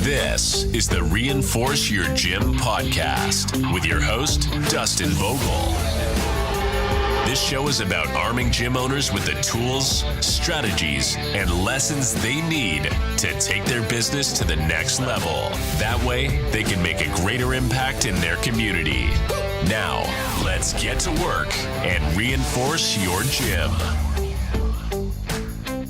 This is the Reinforce Your Gym podcast with your host, Dustin Vogel. This show is about arming gym owners with the tools, strategies, and lessons they need to take their business to the next level. That way, they can make a greater impact in their community. Now, let's get to work and reinforce your gym.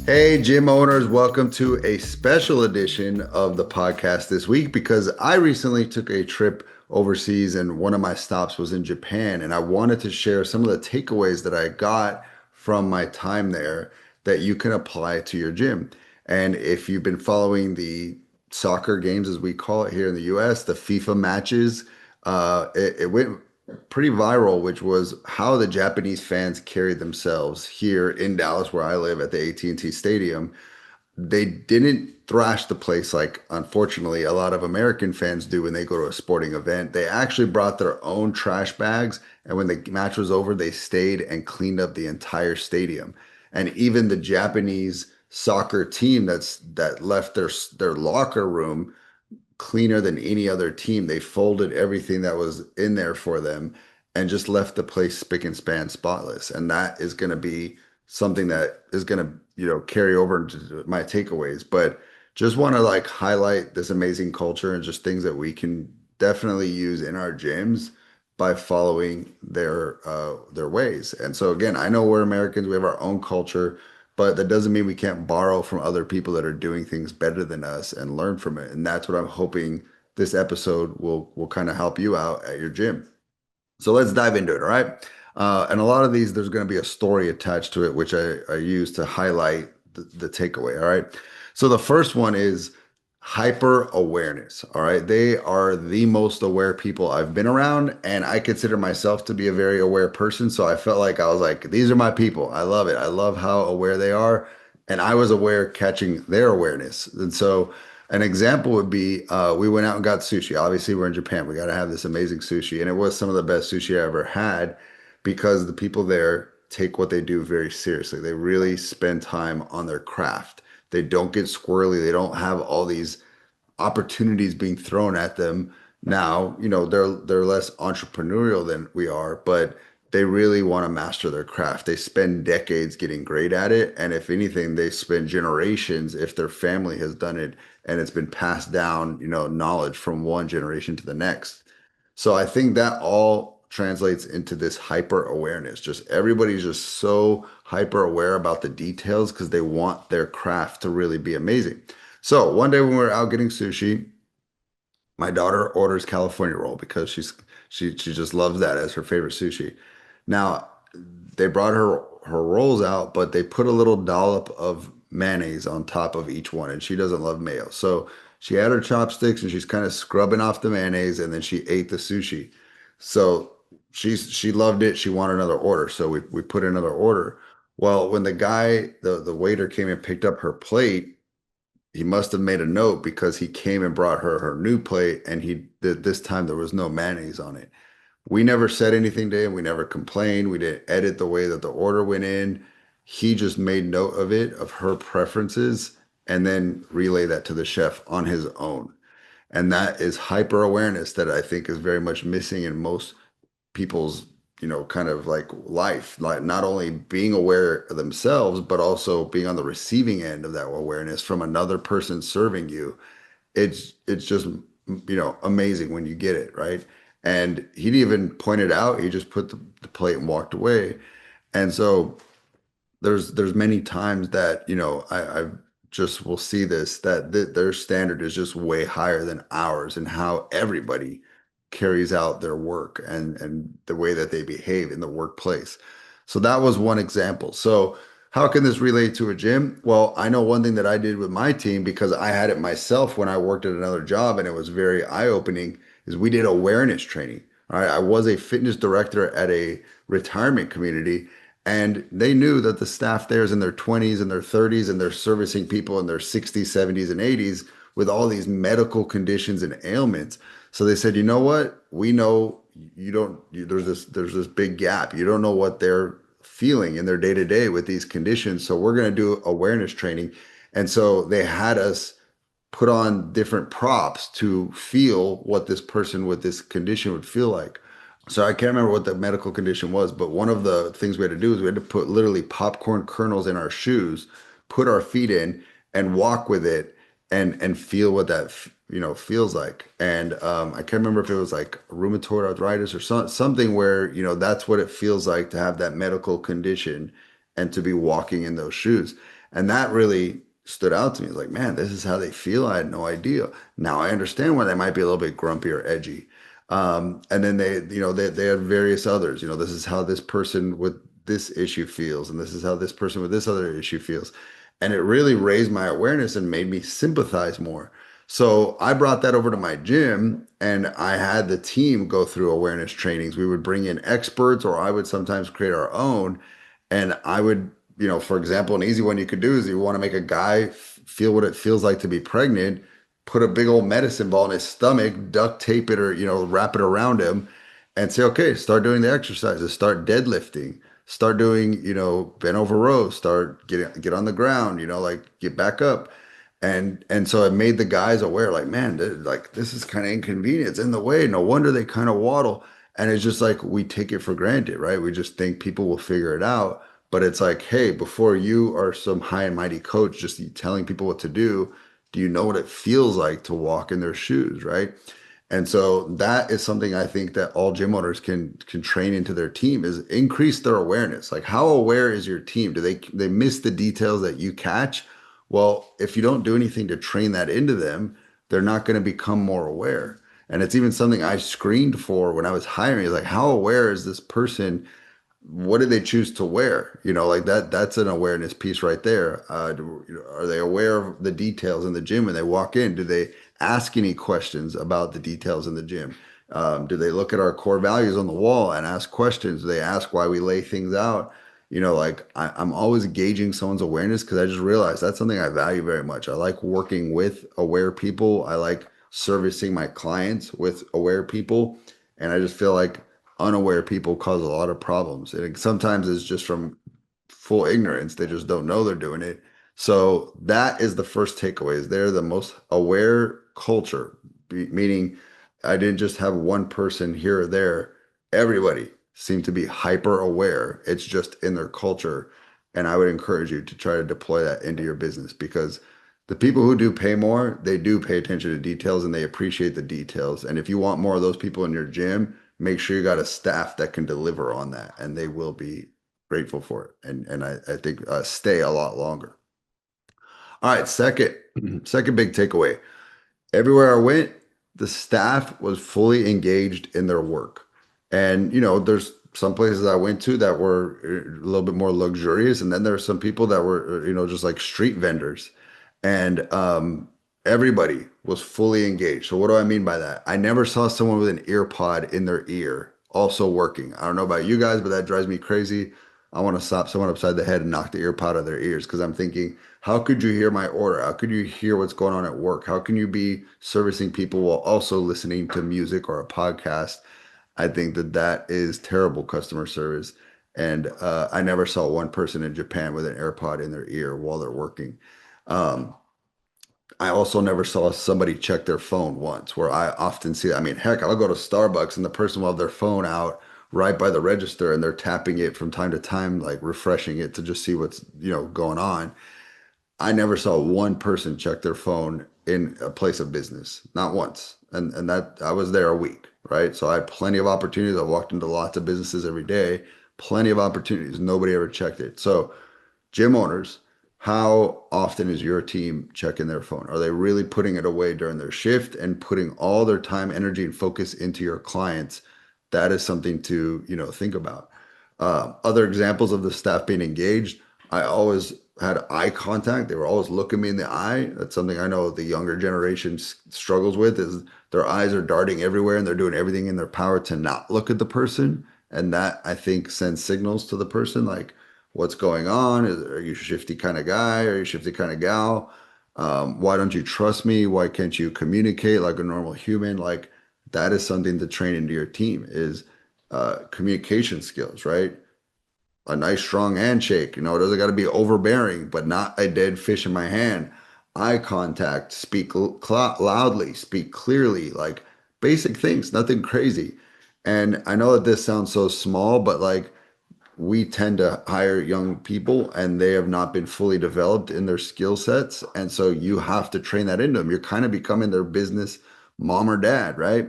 Hey, gym owners, welcome to a special edition of the podcast this week because I recently took a trip overseas and one of my stops was in Japan, and I wanted to share some of the takeaways that I got from my time there that you can apply to your gym. And if you've been following the soccer games, as we call it here in the US, the FIFA matches, it went pretty viral, which was how the Japanese fans carried themselves here in Dallas, where I live at the AT&T Stadium. They didn't thrash the place like, unfortunately, a lot of American fans do when they go to a sporting event. They actually brought their own trash bags, and when the match was over, they stayed and cleaned up the entire stadium. And even the Japanese soccer team that left their locker room cleaner than any other team. They folded everything that was in there for them and just left the place spick and span spotless. And that is going to be something that is going to, carry over into my takeaways. But just want to highlight this amazing culture and just things that we can definitely use in our gyms by following their ways. And so again, I know we're Americans, we have our own culture, but that doesn't mean we can't borrow from other people that are doing things better than us and learn from it. And that's what I'm hoping this episode will kind of help you out at your gym. So let's dive into it, all right? And a lot of these, there's going to be a story attached to it, which I use to highlight the takeaway, all right? So the first one is hyper awareness, all right? They are the most aware people I've been around, and I consider myself to be a very aware person. So I felt like I was like, these are my people. I love it. I love how aware they are. And I was aware catching their awareness. And so an example would be, we went out and got sushi. Obviously, we're in Japan. We got to have this amazing sushi. And it was some of the best sushi I ever had because the people there take what they do very seriously. They really spend time on their craft. They don't get squirrely. They don't have all these opportunities being thrown at them. Now, they're less entrepreneurial than we are, but they really want to master their craft. They spend decades getting great at it. And if anything, they spend generations if their family has done it and it's been passed down, knowledge from one generation to the next. So I think that all translates into this hyper awareness. Just everybody's just so hyper aware about the details because they want their craft to really be amazing. So one day when we were out getting sushi, my daughter orders California roll because she just loves that as her favorite sushi. Now they brought her rolls out, but they put a little dollop of mayonnaise on top of each one, and she doesn't love mayo. So she had her chopsticks and she's kind of scrubbing off the mayonnaise, and then she ate the sushi. So she loved it. She wanted another order. So we put in another order. Well, when the guy, the waiter came and picked up her plate, he must have made a note because he came and brought her new plate, and this time there was no mayonnaise on it. We never said anything to him. We never complained. We didn't edit the way that the order went in. He just made note of it, of her preferences, and then relay that to the chef on his own. And that is hyper awareness that I think is very much missing in most people's, kind of life, like not only being aware of themselves, but also being on the receiving end of that awareness from another person serving you. It's just, amazing when you get it, right? And he didn't even point it out. He just put the plate and walked away. And so there's many times that, I just will see this, that their standard is just way higher than ours and how everybody carries out their work and the way that they behave in the workplace. So that was one example. So how can this relate to a gym? Well, I know one thing that I did with my team, because I had it myself when I worked at another job, and it was very eye-opening, is we did awareness training. All right. I was a fitness director at a retirement community, and they knew that the staff there is in their 20s and their 30s, and they're servicing people in their 60s, 70s, and 80s with all these medical conditions and ailments. So they said, you know what? We know there's this big gap. You don't know what they're feeling in their day to day with these conditions. So we're going to do awareness training. And so they had us put on different props to feel what this person with this condition would feel like. So I can't remember what the medical condition was, but one of the things we had to do is we had to put literally popcorn kernels in our shoes, put our feet in, and walk with it, and feel what that feels like. And I can't remember if it was like rheumatoid arthritis or something where that's what it feels like to have that medical condition and to be walking in those shoes. And that really stood out to me. It's like, man, this is how they feel. I had no idea. Now I understand why they might be a little bit grumpy or edgy. And then they had various others. This is how this person with this issue feels, and this is how this person with this other issue feels. And it really raised my awareness and made me sympathize more. So I brought that over to my gym, and I had the team go through awareness trainings. We would bring in experts, or I would sometimes create our own. And I would, for example, an easy one you could do is you want to make a guy feel what it feels like to be pregnant, put a big old medicine ball in his stomach, duct tape it or, wrap it around him and say, okay, start doing the exercises, start deadlifting, start doing, bent over rows, get on the ground, like get back up. And so it made the guys aware, like, man, like this is kind of inconvenient. It's in the way. No wonder they kind of waddle. And it's just like we take it for granted, right? We just think people will figure it out. But it's like, hey, before you are some high and mighty coach just telling people what to do you know what it feels like to walk in their shoes, right? And so that is something I think that all gym owners can train into their team is increase their awareness. Like how aware is your team? Do they miss the details that you catch? Well, if you don't do anything to train that into them, they're not going to become more aware. And it's even something I screened for when I was hiring is like, how aware is this person? What did they choose to wear? Like that's an awareness piece right there. Are they aware of the details in the gym when they walk in? Do they ask any questions about the details in the gym? Do they look at our core values on the wall and ask questions? Do they ask why we lay things out? Like I'm always gauging someone's awareness because I just realized that's something I value very much. I like working with aware people. I like servicing my clients with aware people. And I just feel like unaware people cause a lot of problems. And sometimes it's just from full ignorance. They just don't know they're doing it. So that is the first takeaway is they're the most aware culture, meaning I didn't just have one person here or there. Everybody seemed to be hyper aware. It's just in their culture. And I would encourage you to try to deploy that into your business because the people who do pay more, they do pay attention to details and they appreciate the details. And if you want more of those people in your gym, make sure you got a staff that can deliver on that and they will be grateful for it. And I think stay a lot longer. All right, second big takeaway. Everywhere I went, the staff was fully engaged in their work. And, there's some places I went to that were a little bit more luxurious. And then there are some people that were, just like street vendors. And everybody was fully engaged. So what do I mean by that? I never saw someone with an ear pod in their ear also working. I don't know about you guys, but that drives me crazy. I want to slap someone upside the head and knock the ear pod out of their ears because I'm thinking, how could you hear my order? How could you hear what's going on at work? How can you be servicing people while also listening to music or a podcast? I think that is terrible customer service. And I never saw one person in Japan with an AirPod in their ear while they're working. Um, I also never saw somebody check their phone once, where I often see, I mean, heck, I'll go to Starbucks and the person will have their phone out right by the register and they're tapping it from time to time, like refreshing it to just see what's, going on. I never saw one person check their phone in a place of business, not once. And that I was there a week, right? So I had plenty of opportunities. I walked into lots of businesses every day, plenty of opportunities. Nobody ever checked it. So gym owners, how often is your team checking their phone? Are they really putting it away during their shift and putting all their time, energy, and focus into your clients? That is something to, think about. Other examples of the staff being engaged, I always had eye contact. They were always looking me in the eye. That's something I know the younger generation struggles with is their eyes are darting everywhere and they're doing everything in their power to not look at the person. And that I think sends signals to the person like, what's going on? Are you a shifty kind of guy? Are you a shifty kind of gal? Why don't you trust me? Why can't you communicate like a normal human? Like that is something to train into your team is communication skills, right? A nice strong handshake, it doesn't got to be overbearing, but not a dead fish in my hand. eye contact, speak loudly, speak clearly, like basic things, nothing crazy. And I know that this sounds so small, but like we tend to hire young people and they have not been fully developed in their skill sets. And so you have to train that into them. You're kind of becoming their business mom or dad, right?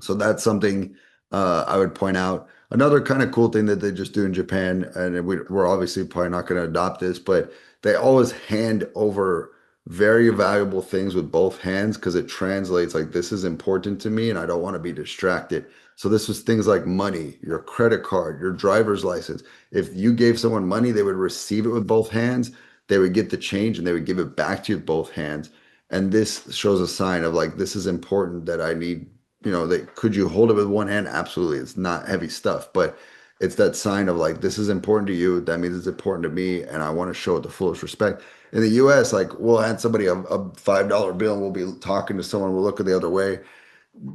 So that's something I would point out. Another kind of cool thing that they just do in Japan, and we're obviously probably not going to adopt this, but they always hand over very valuable things with both hands because it translates like this is important to me and I don't want to be distracted. So this was things like money, your credit card, your driver's license. If you gave someone money, they would receive it with both hands. They would get the change and they would give it back to you with both hands. And this shows a sign of like, this is important that I need, they could you hold it with one hand? Absolutely. It's not heavy stuff, but it's that sign of like, this is important to you. That means it's important to me. And I want to show it the fullest respect. In the US, like we'll hand somebody a $5 bill and we'll be talking to someone, we'll look the other way.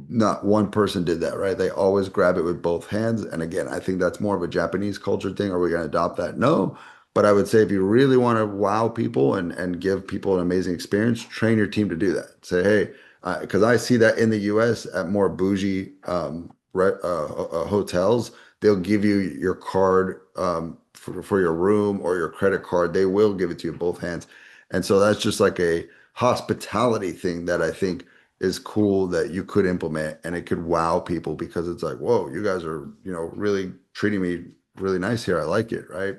Not one person did that, right? They always grab it with both hands. And again, I think that's more of a Japanese culture thing. Are we going to adopt that? No. But I would say if you really want to wow people and give people an amazing experience, train your team to do that. Say, hey, because I see that in the US at more bougie hotels, they'll give you your card for your room or your credit card. They will give it to you in both hands. And so that's just like a hospitality thing that I think is cool that you could implement and it could wow people because it's like, whoa, you guys are, really treating me really nice here. I like it, right?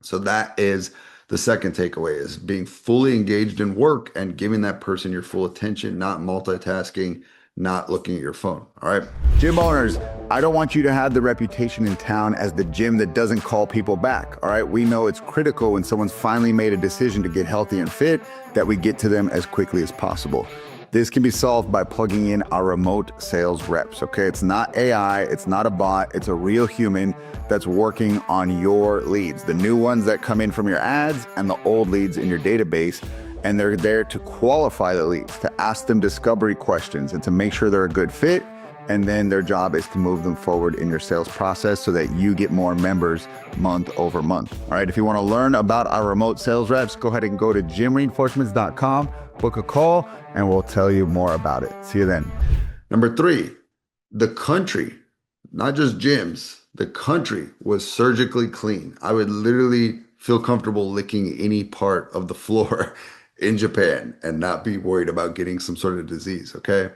So that is the second takeaway is being fully engaged in work and giving that person your full attention, not multitasking, not looking at your phone. All right. Gym owners, I don't want you to have the reputation in town as the gym that doesn't call people back. All right. We know it's critical when someone's finally made a decision to get healthy and fit that we get to them as quickly as possible. This can be solved by plugging in our remote sales reps, okay? It's not AI, it's not a bot, it's a real human that's working on your leads, the new ones that come in from your ads and the old leads in your database. And they're there to qualify the leads, to ask them discovery questions and to make sure they're a good fit. And then their job is to move them forward in your sales process so that you get more members month over month. All right, if you want to learn about our remote sales reps, go ahead and go to gymreinforcements.com, book a call, and we'll tell you more about it. See you then. Number three, the country, not just gyms, the country was surgically clean. I would literally feel comfortable licking any part of the floor in Japan and not be worried about getting some sort of disease, okay?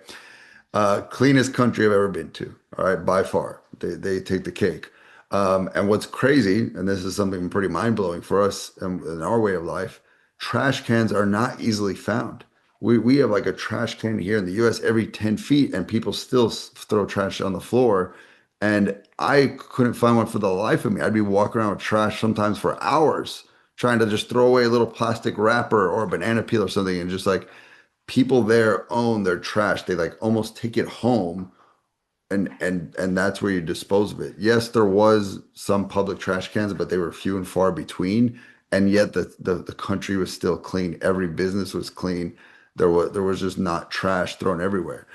Cleanest country I've ever been to, all right, by far. They take the cake. And what's crazy, and this is something pretty mind-blowing for us in our way of life, trash cans are not easily found. We have like a trash can here in the US every 10 feet, and people still throw trash on the floor. And I couldn't find one for the life of me. I'd be walking around with trash sometimes for hours, trying to just throw away a little plastic wrapper or a banana peel or something, and just like people there own their trash. They like almost take it home and that's where you dispose of it. Yes, there was some public trash cans, but they were few and far between. And yet the country was still clean. Every business was clean. There was just not trash thrown everywhere.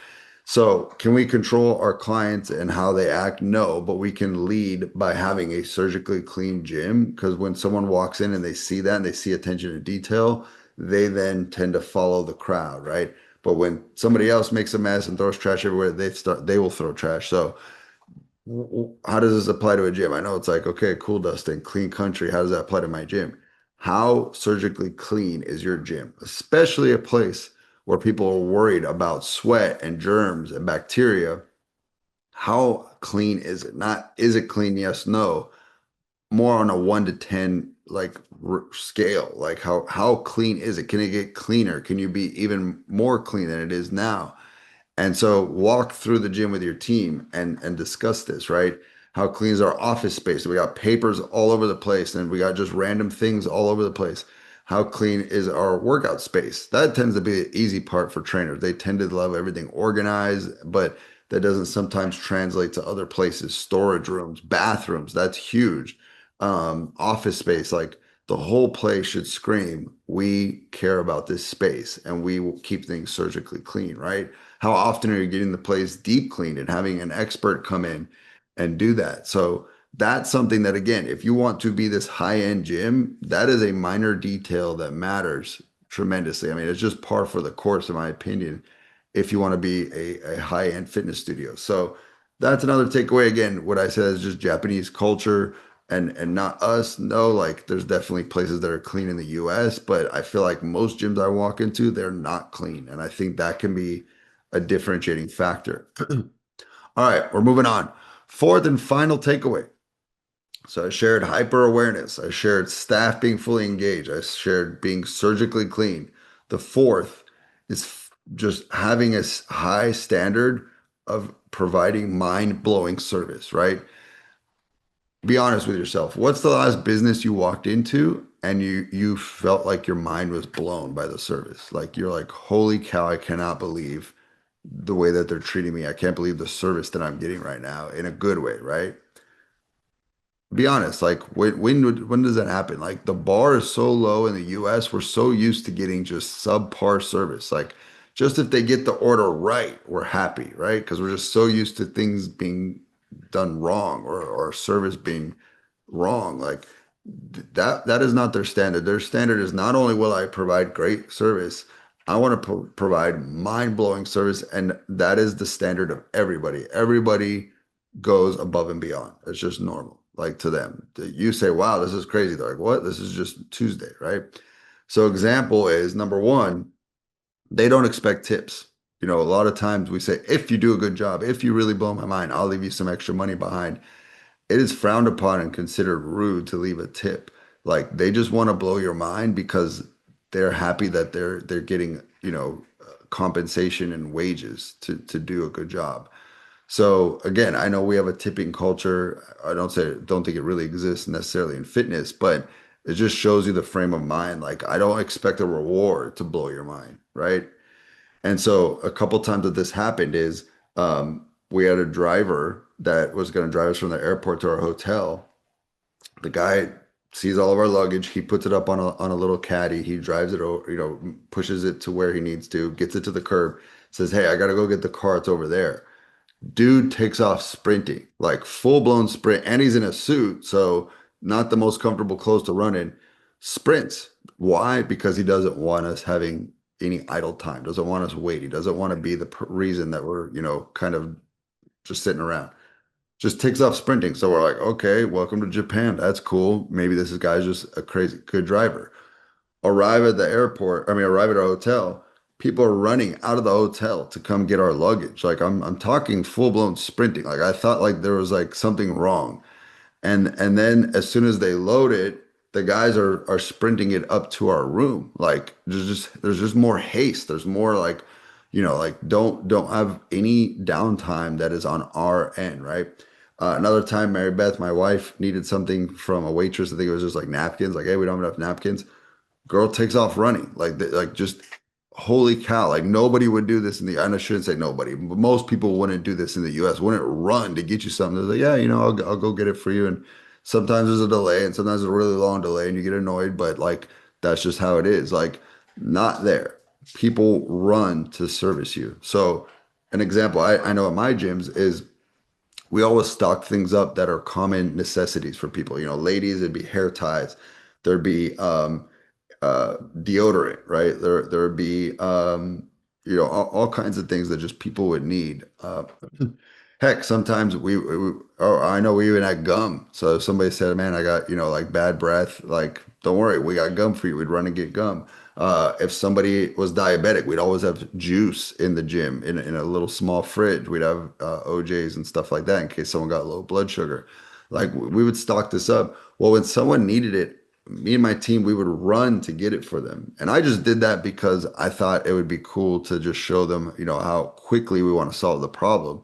So can we control our clients and how they act? No, but we can lead by having a surgically clean gym. Because when someone walks in and they see that and they see attention to detail, they then tend to follow the crowd, right? But when somebody else makes a mess and throws trash everywhere, they will throw trash. So how does this apply to a gym? I know it's like, okay, cool, Dustin, clean country. How does that apply to my gym? How surgically clean is your gym? Especially a place where people are worried about sweat and germs and bacteria. How clean is it? Not is it clean? Yes, no. More on a 1 to 10 like scale. Like how clean is it? Can it get cleaner? Can you be even more clean than it is now? And so walk through the gym with your team and discuss this, right? How clean is our office space? We got papers all over the place and we got just random things all over the place. How clean is our workout space? That tends to be the easy part for trainers. They tend to love everything organized, but that doesn't sometimes translate to other places, storage rooms, bathrooms. That's huge. Office space, like the whole place should scream, we care about this space and we will keep things surgically clean, right? How often are you getting the place deep cleaned and having an expert come in and do that? So that's something that, again, if you want to be this high-end gym, that is a minor detail that matters tremendously. I mean, it's just par for the course, in my opinion, if you want to be a high-end fitness studio. So that's another takeaway. Again, what I said is just Japanese culture and not us. No, like there's definitely places that are clean in the US, but I feel like most gyms I walk into, they're not clean. And I think that can be a differentiating factor. All right, we're moving on. Fourth and final takeaway. So I shared hyper awareness. I shared staff being fully engaged. I shared being surgically clean. The fourth is just having a high standard of providing mind-blowing service, right? Be honest with yourself. What's the last business you walked into and you felt like your mind was blown by the service? Like you're like, holy cow, I cannot believe the way that they're treating me. I can't believe the service that I'm getting right now in a good way, right? Be honest, like when does that happen? Like the bar is so low in the US, we're so used to getting just subpar service. Like just if they get the order right, we're happy, right? Because we're just so used to things being done wrong or service being wrong. Like that is not their standard. Their standard is not only will I provide great service, I want to provide mind-blowing service, and that is the standard of everybody. Everybody goes above and beyond. It's just normal, like to them. You say, "Wow, this is crazy." They're like, "What? This is just Tuesday, right?" So example is number one, they don't expect tips. You know, a lot of times we say, if you do a good job, if you really blow my mind, I'll leave you some extra money behind. It is frowned upon and considered rude to leave a tip. Like they just want to blow your mind because they're happy that they're getting, compensation and wages to do a good job. So again, I know we have a tipping culture. I don't think it really exists necessarily in fitness, but it just shows you the frame of mind. Like I don't expect a reward to blow your mind, right? And so a couple times that this happened is we had a driver that was going to drive us from the airport to our hotel. The guy sees all of our luggage. He puts it up on a little caddy. He drives it over, pushes it to where he needs to, gets it to the curb, says, "Hey, I got to go get the car. It's over there." Dude takes off sprinting, like full blown sprint, and he's in a suit, so not the most comfortable clothes to run in. Sprints. Why? Because he doesn't want us having any idle time, doesn't want us wait. He doesn't want to be the reason that we're, kind of just sitting around. Just takes off sprinting. So we're like, okay, welcome to Japan. That's cool. Maybe this guy's just a crazy good driver. Arrive at the airport, arrive at our hotel. People are running out of the hotel to come get our luggage. Like I'm talking full blown sprinting. Like I thought like there was like something wrong. And then as soon as they load it, the guys are sprinting it up to our room. Like there's just more haste. There's more like, like don't have any downtime that is on our end, right? Another time, Mary Beth, my wife, needed something from a waitress. I think it was just like napkins. Like, hey, we don't have enough napkins. Girl takes off running. Like just holy cow. Like nobody would do this I shouldn't say nobody, but most people wouldn't do this in the US, wouldn't run to get you something. They're like, yeah, I'll go get it for you. And sometimes there's a delay and sometimes there's a really long delay and you get annoyed, but like that's just how it is. Like not there. People run to service you. So an example I know at my gyms is we always stock things up that are common necessities for people. Ladies, it'd be hair ties. There'd be deodorant, right? There'd be all kinds of things that just people would need. Heck, sometimes oh, I know we even had gum. So if somebody said, "Man, I got like bad breath," like don't worry, we got gum for you. We'd run and get gum. If somebody was diabetic, we'd always have juice in the gym in a little small fridge. We'd have OJs and stuff like that in case someone got low blood sugar. Like we would stock this up. Well, when someone needed it, me and my team, we would run to get it for them. And I just did that because I thought it would be cool to just show them, how quickly we want to solve the problem.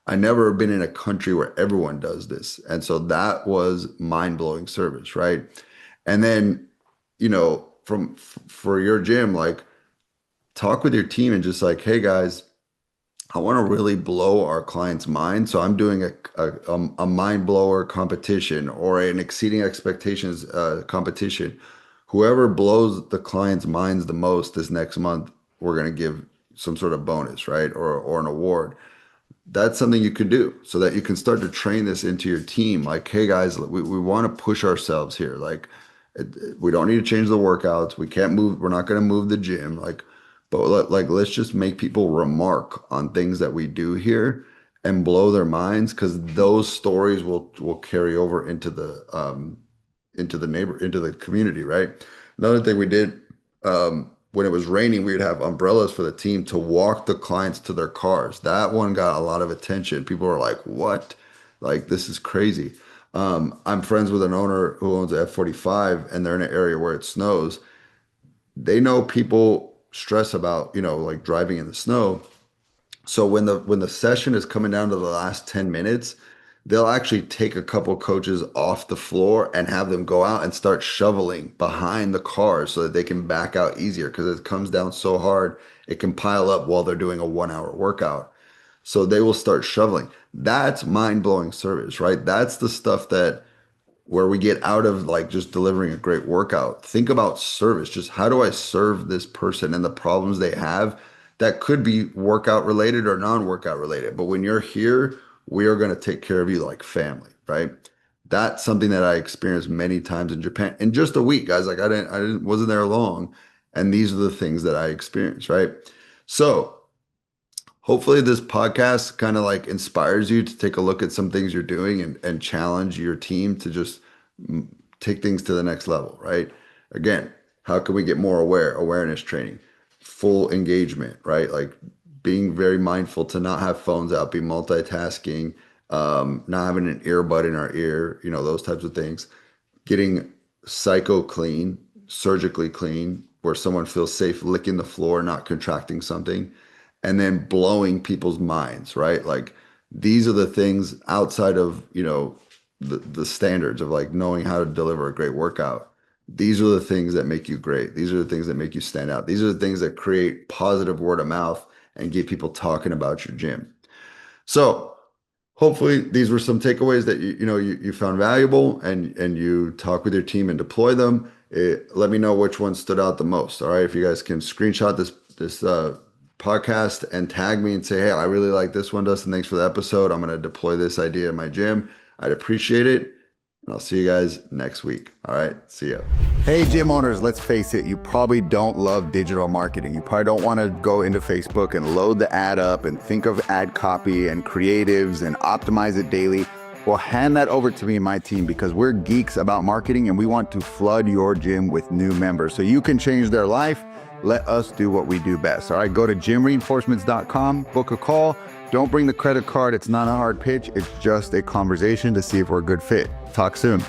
I never been in a country where everyone does this. And so that was mind-blowing service, right? And then, for your gym, like talk with your team and just like, hey guys, I want to really blow our clients' mind. So I'm doing a mind blower competition or an exceeding expectations competition. Whoever blows the client's minds the most this next month, we're going to give some sort of bonus, right? Or an award. That's something you could do so that you can start to train this into your team. Like, hey guys, we want to push ourselves here. Like, We don't need to change the workouts. We can't move. We're not going to move the gym. Let's just make people remark on things that we do here and blow their minds, because those stories will carry over into the community, right? Another thing we did, when it was raining, we would have umbrellas for the team to walk the clients to their cars. That one got a lot of attention. People were like, "What? Like, this is crazy." I'm friends with an owner who owns a F-45, and they're in an area where it snows. They know people stress about, like driving in the snow. So when the session is coming down to the last 10 minutes, they'll actually take a couple coaches off the floor and have them go out and start shoveling behind the cars so that they can back out easier, because it comes down so hard it can pile up while they're doing a 1 hour workout. So they will start shoveling. That's mind-blowing service, right? That's the stuff that where we get out of like just delivering a great workout. Think about service. Just how do I serve this person and the problems they have that could be workout related or non-workout related. But when you're here, we are going to take care of you like family, right? That's something that I experienced many times in Japan in just a week, guys. Like wasn't there long. And these are the things that I experienced, right? So hopefully this podcast kind of like inspires you to take a look at some things you're doing and challenge your team to just take things to the next level, right? Again, how can we get more awareness training, full engagement, right? Like being very mindful to not have phones out, be multitasking, not having an earbud in our ear, those types of things, getting psycho clean, surgically clean, where someone feels safe licking the floor, not contracting something, and then blowing people's minds, right? Like these are the things outside of, the standards of like knowing how to deliver a great workout. These are the things that make you great. These are the things that make you stand out. These are the things that create positive word of mouth and get people talking about your gym. So hopefully these were some takeaways that you found valuable, and you talk with your team and deploy them. Let me know which one stood out the most. All right, if you guys can screenshot this podcast and tag me and say, "Hey, I really like this one, Dustin. Thanks for the episode. I'm going to deploy this idea in my gym." I'd appreciate it. And I'll see you guys next week. All right, see ya. Hey, gym owners, let's face it, you probably don't love digital marketing. You probably don't want to go into Facebook and load the ad up and think of ad copy and creatives and optimize it daily. Well, hand that over to me and my team, because we're geeks about marketing and we want to flood your gym with new members so you can change their life. Let us do what we do best. All right, go to gymreinforcements.com, book a call. Don't bring the credit card. It's not a hard pitch. It's just a conversation to see if we're a good fit. Talk soon.